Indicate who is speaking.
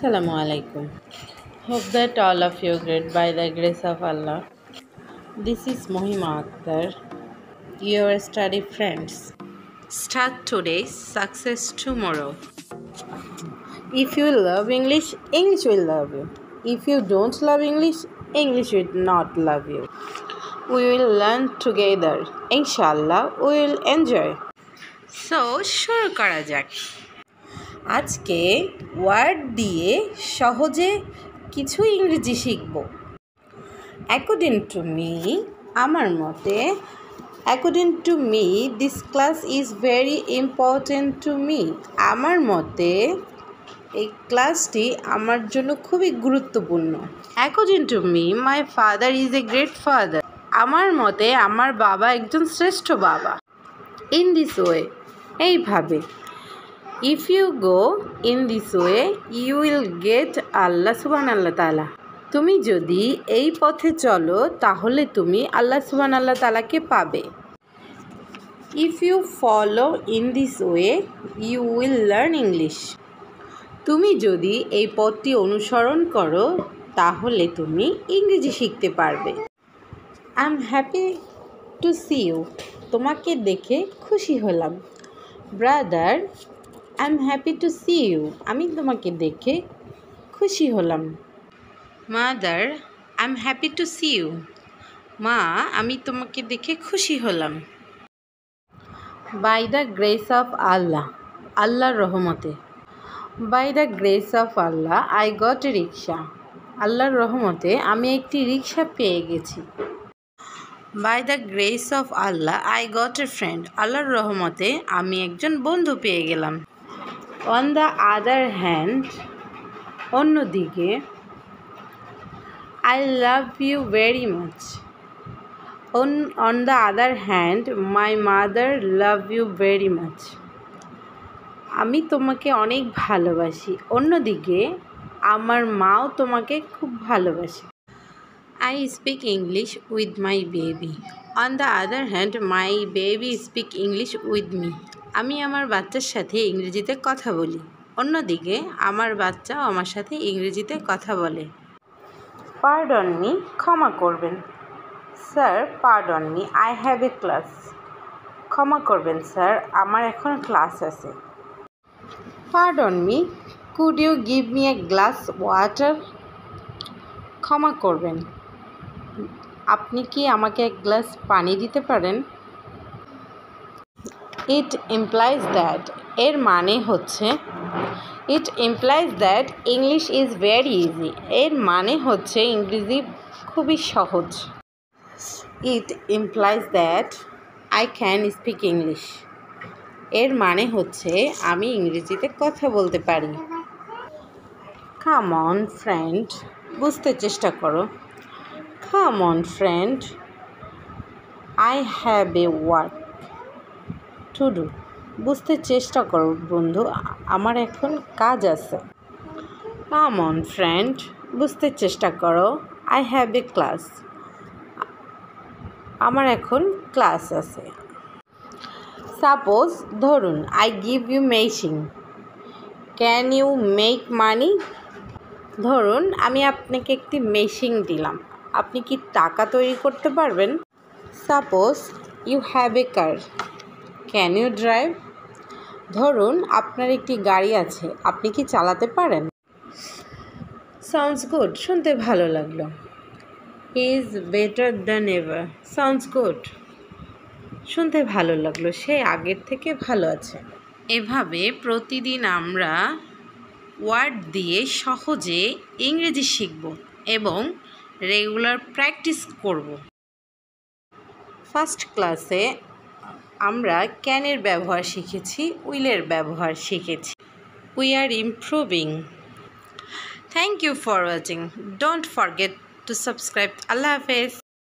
Speaker 1: Assalamu alaikum. Hope that all of you are great by the grace of Allah. This is Mohima Akhtar, your study friends. Start today, success tomorrow. If you love English, English will love you. If you don't love English, English will not love you. We will learn together. Inshallah, we will enjoy. So, শুরু করা যাক। আজকে word দিয়ে সহজে কিছু ইংরেজি শিখব। According to me this class is very important to me. আমার মতে এই ক্লাসটি আমার জন্য খুবই গুরুত্বপূর্ণ। According to me my father is a great father. আমার মতে আমার বাবা একজন শ্রেষ্ঠ বাবা। ইন দিস ওয়ে, এইভাবে। If you go in this way, you will get Allah subhanahu ta'ala. তুমি যদি এই পথে চলো তাহলে তুমি আল্লাহ সুবহানাহু তাআলাকে পাবে। If you follow in this way, you will learn English. তুমি যদি এই পথটি অনুসরণ করো তাহলে তুমি ইংরেজি শিখতে পারবে। I'm happy to see you. তোমাকে দেখে খুশি হলাম। Brother, I'm happy to see you. আমি তোমাকে দেখে খুশি হলাম। Mother, I'm happy to see you. মা, আমি তোমাকে দেখে খুশি হলাম। By the grace of Allah. আল্লাহর রহমতে। By the grace of Allah, I got a rickshaw. আল্লাহর রহমতে আমি একটি রিকশা পেয়ে গেছি। By the grace of Allah, I got a friend. আল্লাহর রহমতে আমি একজন বন্ধু পেয়ে গেলাম। On the other hand, অন্যদিকে, I love you very much. On the other hand, my mother love you very much. আমি তোমাকে অনেক ভালোবাসি। অন্যদিকে আমার মাও তোমাকে খুব ভালোবাসে। I speak English with my baby. On the other hand, my baby speak English with me. আমি আমার বাচ্চার সাথে ইংরেজিতে কথা বলি। অন্যদিকে আমার বাচ্চাও আমার সাথে ইংরেজিতে কথা বলে। পার্ডন মি, ক্ষমা করবেন। Sir, pardon me, I have a class. ক্ষমা করবেন স্যার, আমার এখন ক্লাস আছে। Pardon me, could you give me a glass water? ক্ষমা করবেন, আপনি কি আমাকে এক গ্লাস পানি দিতে পারেন? It implies that, এর মানে হচ্ছে It implies that English is very easy. এর মানে হচ্ছে ইংরেজি খুবই সহজ। It implies that I can speak English. এর মানে হচ্ছে আমি ইংরেজিতে কথা বলতে পারি। Come on friend, বুঝতে চেষ্টা করো। Come on friend, I have a work to do. বুঝতে চেষ্টা করো বন্ধু, আমার এখন কাজ আছে। Come on friend, বুঝতে চেষ্টা করো। I have a class. আমার এখন ক্লাস আছে। Suppose, ধরুন, I give you machine. Can you make money? ধরুন আমি আপনাকে একটি মেশিন দিলাম, আপনি কি টাকা তৈরি করতে পারবেন? Suppose you have a car. Can you drive? ধরুন আপনার একটি গাড়ি আছে, আপনি কি চালাতে পারেন? Sounds good, শুনতে ভালো লাগলো। He is better than ever. Sounds good, শুনতে ভালো লাগলো, সে আগের থেকে ভালো আছে। এভাবে প্রতিদিন আমরা ওয়ার্ড দিয়ে সহজে ইংরেজি শিখব এবং রেগুলার প্র্যাকটিস করব। ফার্স্ট ক্লাসে আমরা ক্যানের ব্যবহার শিখেছি, উইলের ব্যবহার শিখেছি। We are improving. Thank you for watching. Don't forget to subscribe. আল্লাহ হাফেজ।